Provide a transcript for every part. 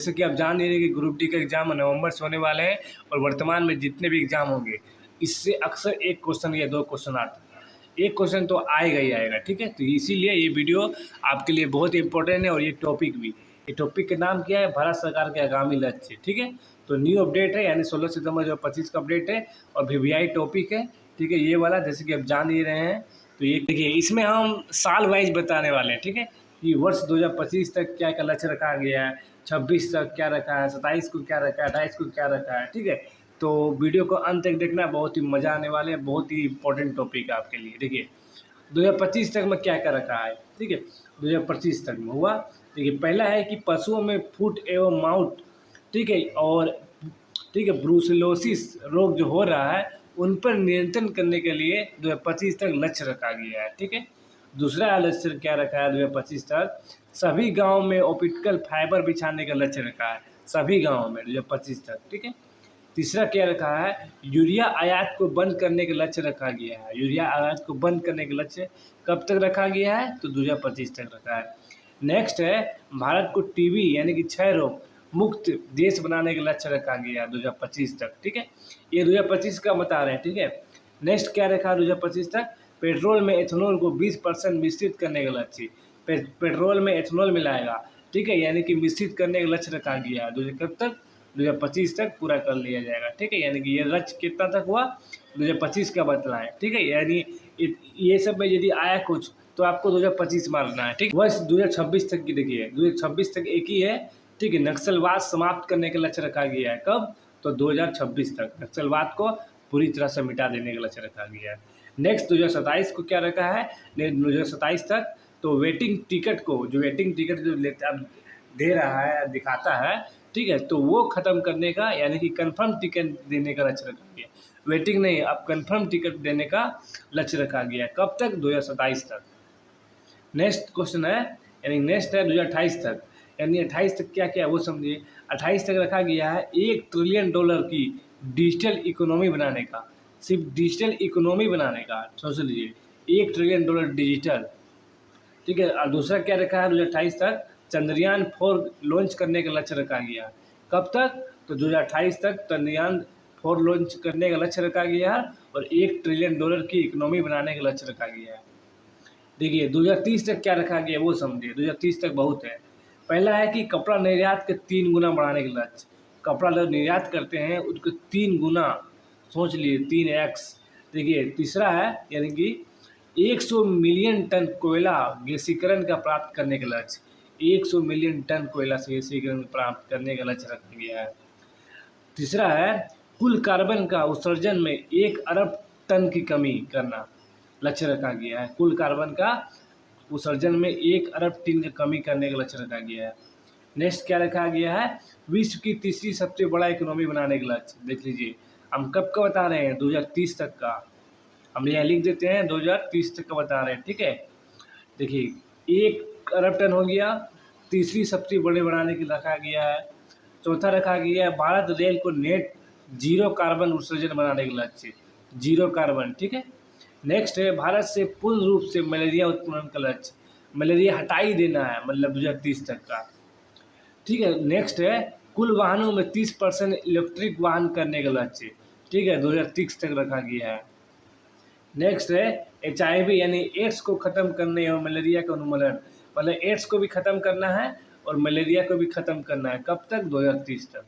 जैसे कि आप जान ही रहे हैं कि ग्रुप डी का एग्ज़ाम नवंबर से होने वाले हैं और वर्तमान में जितने भी एग्ज़ाम होंगे इससे अक्सर एक क्वेश्चन या दो क्वेश्चन आते हैं। एक क्वेश्चन तो आएगा ही आएगा, ठीक है। तो इसीलिए ये वीडियो आपके लिए बहुत इंपॉर्टेंट है और ये टॉपिक भी। ये टॉपिक का नाम क्या है? भारत सरकार के आगामी लक्ष्य, ठीक है। तो न्यू अपडेट है, यानी 16 सितंबर 2025 का अपडेट है और वीवीआई टॉपिक है, ठीक है। ये वाला जैसे कि आप जान ही रहे हैं। तो ये देखिए, इसमें हम साल वाइज बताने वाले हैं, ठीक है, कि वर्ष 2025 तक क्या क्या लक्ष्य रखा गया है, 26 तक क्या रखा है, 27 को क्या रखा है, 28 को क्या रखा है, ठीक है। तो वीडियो को अंत तक देखना, बहुत ही मज़ा आने वाले हैं, बहुत ही इंपॉर्टेंट टॉपिक है आपके लिए। देखिए 2025 तक में क्या क्या रखा है, ठीक है। 2025 तक में हुआ, देखिए पहला है कि पशुओं में फुट एवं माउथ, ठीक है, और ठीक है ब्रूसेलोसिस रोग जो हो रहा है उन पर नियंत्रण करने के लिए 2025 तक लक्ष्य रखा गया है, ठीक है। दूसरा लक्ष्य क्या रखा है 2025 तक? सभी गांव में ऑप्टिकल फाइबर बिछाने का लक्ष्य रखा है, सभी गांवों में 2025 तक, ठीक है। तीसरा क्या रखा है? यूरिया आयात को बंद करने का लक्ष्य रखा गया है। यूरिया आयात को बंद करने का लक्ष्य कब तक रखा गया है? तो 2025 तक रखा है। नेक्स्ट है भारत को टीबी यानी कि क्षय रोग मुक्त देश बनाने का लक्ष्य रखा गया है 2025 तक, ठीक है। ये 2025 का बता रहे हैं, ठीक है। नेक्स्ट क्या रखा है 2025 तक? पेट्रोल में एथेनॉल को 20% मिश्रित करने का लक्ष्य। पेट्रोल में एथेनॉल मिलाएगा, ठीक है, यानी कि मिश्रित करने का लक्ष्य रखा गया है। कब तक? 2025 तक पूरा कर लिया जाएगा, ठीक है। यानी कि ये लक्ष्य कितना तक हुआ? 2025 का बतलाएं, ठीक है। यानी ये सब में यदि आया कुछ तो आपको 2025 मारना है, ठीक। वर्ष 2026 तक की देखिए, 2026 तक एक ही है, ठीक है। नक्सलवाद समाप्त करने का लक्ष्य रखा गया है, कब? तो 2026 तक नक्सलवाद को पूरी तरह से मिटा देने का लक्ष्य रखा गया है। नेक्स्ट 2027 को क्या रखा है? 2027 तक तो वेटिंग टिकट को, जो वेटिंग टिकट जो लेता दे रहा है, दिखाता है, ठीक है, तो वो ख़त्म करने का, यानी कि कंफर्म टिकट देने का लक्ष्य रखा गया। वेटिंग नहीं, अब कंफर्म टिकट देने का लक्ष्य रखा गया है, कब तक? 2027 तक। नेक्स्ट क्वेश्चन है, यानी नेक्स्ट है 2028 तक, यानी 28 तक क्या क्या है वो समझिए। 28 तक रखा गया है $1 ट्रिलियन की डिजिटल इकोनॉमी बनाने का, सिर्फ डिजिटल इकोनॉमी बनाने का, सोच लीजिए $1 ट्रिलियन डिजिटल, ठीक है। और दूसरा क्या रखा है 2028 तक? चंद्रयान 4 लॉन्च करने का लक्ष्य रखा गया है, कब तक? तो 2028 तक चंद्रयान 4 लॉन्च करने का लक्ष्य रखा गया है और $1 ट्रिलियन की इकोनॉमी बनाने का लक्ष्य रखा गया है। देखिए 2030 तक क्या रखा गया वो समझिए। 2030 तक बहुत है। पहला है कि कपड़ा निर्यात के 3 गुना बढ़ाने का लक्ष्य। कपड़ा जो निर्यात करते हैं उसको 3 गुना, सोच लिए 3x। देखिए तीसरा है, यानी कि 100 मिलियन टन कोयला गैसीकरण का प्राप्त करने का लक्ष्य। 100 मिलियन टन कोयला से गैसीकरण प्राप्त करने का लक्ष्य रखा गया है। तीसरा है कुल कार्बन का उत्सर्जन में 1 अरब टन की कमी करना लक्ष्य रखा गया है। कुल कार्बन का उत्सर्जन में 1 अरब टन की कमी करने का लक्ष्य रखा गया है। नेक्स्ट क्या रखा गया है? विश्व की तीसरी सबसे बड़ा इकोनॉमी बनाने का लक्ष्य। देख लीजिए हम कब का बता रहे हैं, 2030 तक का। हम यहाँ लिख देते हैं 2030 तक का बता रहे हैं, ठीक है। देखिए 1 अरब टन हो गया, तीसरी सबसे बड़े बनाने के रखा गया है। चौथा रखा गया है भारत रेल को नेट जीरो कार्बन उत्सर्जन बनाने का लक्ष्य, जीरो कार्बन, ठीक है। नेक्स्ट है भारत से पूर्ण रूप से मलेरिया उत्पादन का लक्ष्य, मलेरिया हटा ही देना है, मतलब 2030 तक का, ठीक है। नेक्स्ट है कुल वाहनों में 30% इलेक्ट्रिक वाहन करने का लक्ष्य, ठीक है, 2030 तक रखा गया है। नेक्स्ट है HIV यानी एड्स को ख़त्म करने और मलेरिया का उन्मूलन, मतलब एड्स को भी ख़त्म करना है और मलेरिया को भी ख़त्म करना है, कब तक? 2030 तक।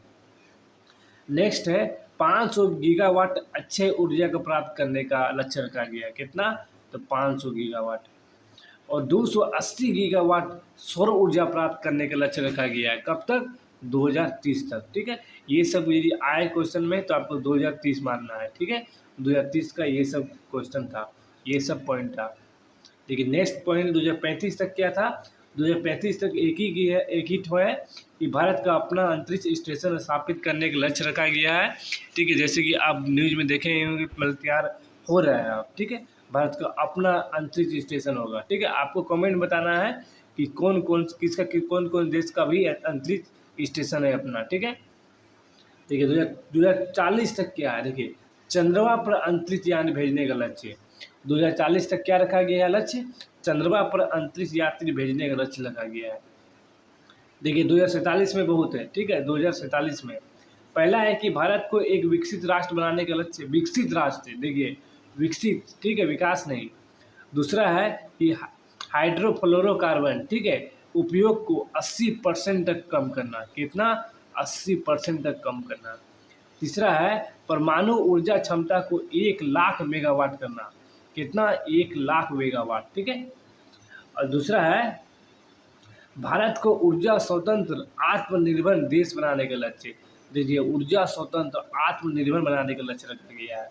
नेक्स्ट है 500 गीगावाट अच्छे ऊर्जा को प्राप्त करने का लक्ष्य रखा गया है, कितना? तो 500 गीगावाट। और 280 गीगावाट सौर ऊर्जा प्राप्त करने का लक्ष्य रखा गया है, कब तक? 2030 तक, ठीक है। ये सब यदि आए क्वेश्चन में तो आपको 2030 मानना है, ठीक है। 2030 का ये सब क्वेश्चन था, ये सब पॉइंट था। देखिए नेक्स्ट पॉइंट 2035 तक क्या था? 2035 तक एक ही ठो है कि भारत का अपना अंतरिक्ष स्टेशन स्थापित करने का लक्ष्य रखा गया है, ठीक है। जैसे कि आप न्यूज़ में देखे होंगे, मतलब तैयार हो रहा है आप, ठीक है। भारत का अपना अंतरिक्ष स्टेशन होगा, ठीक है। आपको कमेंट बताना है कि कौन कौन देश का भी अंतरिक्ष स्टेशन है अपना, ठीक है। देखिए 2040 तक क्या है? देखिए चंद्रमा पर अंतरिक्ष यान भेजने का लक्ष्य। 2040 तक क्या रखा गया है लक्ष्य? चंद्रमा पर अंतरिक्ष यात्री भेजने का लक्ष्य रखा गया है। देखिए 2047 में बहुत है, ठीक है। 2047 में पहला है कि भारत को एक विकसित राष्ट्र बनाने का लक्ष्य, विकसित राष्ट्र, देखिए विकसित, ठीक है, विकास नहीं। दूसरा है कि हाइड्रोफ्लोरोकार्बन, ठीक है, उपयोग को 80% तक कम करना। कितना? 80% तक कम करना। तीसरा है परमाणु ऊर्जा क्षमता को 1 लाख मेगावाट करना। कितना? 1 लाख मेगावाट, ठीक है। और दूसरा है भारत को ऊर्जा स्वतंत्र आत्मनिर्भर देश बनाने का लक्ष्य। देखिए ऊर्जा स्वतंत्र आत्मनिर्भर बनाने का लक्ष्य रखा गया है।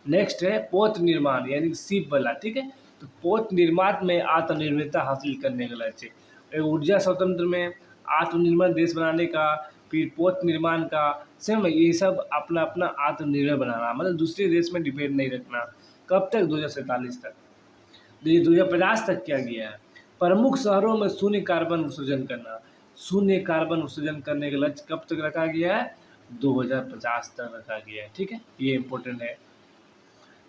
नेक्स्ट है पोत निर्माण, यानी शिप वाला, ठीक है। तो पोत निर्माण में आत्मनिर्भरता हासिल करने का लक्ष्य, ऊर्जा स्वतंत्र में आत्मनिर्भर देश बनाने का, फिर पोत निर्माण का, सेम ये सब अपना अपना आत्मनिर्भर बनाना, मतलब दूसरे देश में डिपेंड नहीं रखना। कब तक? 2047 तक। 2050 तक क्या गया है? प्रमुख शहरों में शून्य कार्बन उत्सर्जन करना। शून्य कार्बन उत्सर्जन करने का लक्ष्य कब तक रखा गया है? 2050 तक रखा गया है, ठीक है। ये इंपॉर्टेंट है।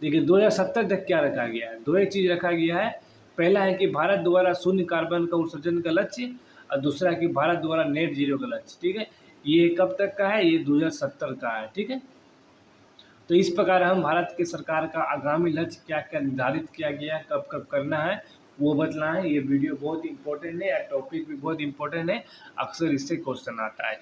देखिए 2070 तक क्या रखा गया है? दो एक चीज़ रखा गया है। पहला है कि भारत द्वारा शून्य कार्बन का उत्सर्जन का लक्ष्य, और दूसरा है कि भारत द्वारा नेट जीरो का लक्ष्य, ठीक है। ये कब तक का है? ये 2070 का है, ठीक है। तो इस प्रकार हम भारत के सरकार का आगामी लक्ष्य क्या क्या निर्धारित किया गया है, कब कब करना है, वो बतलाना है। ये वीडियो बहुत इंपॉर्टेंट है, टॉपिक भी बहुत इंपॉर्टेंट है, अक्सर इससे क्वेश्चन आता है, ठीक।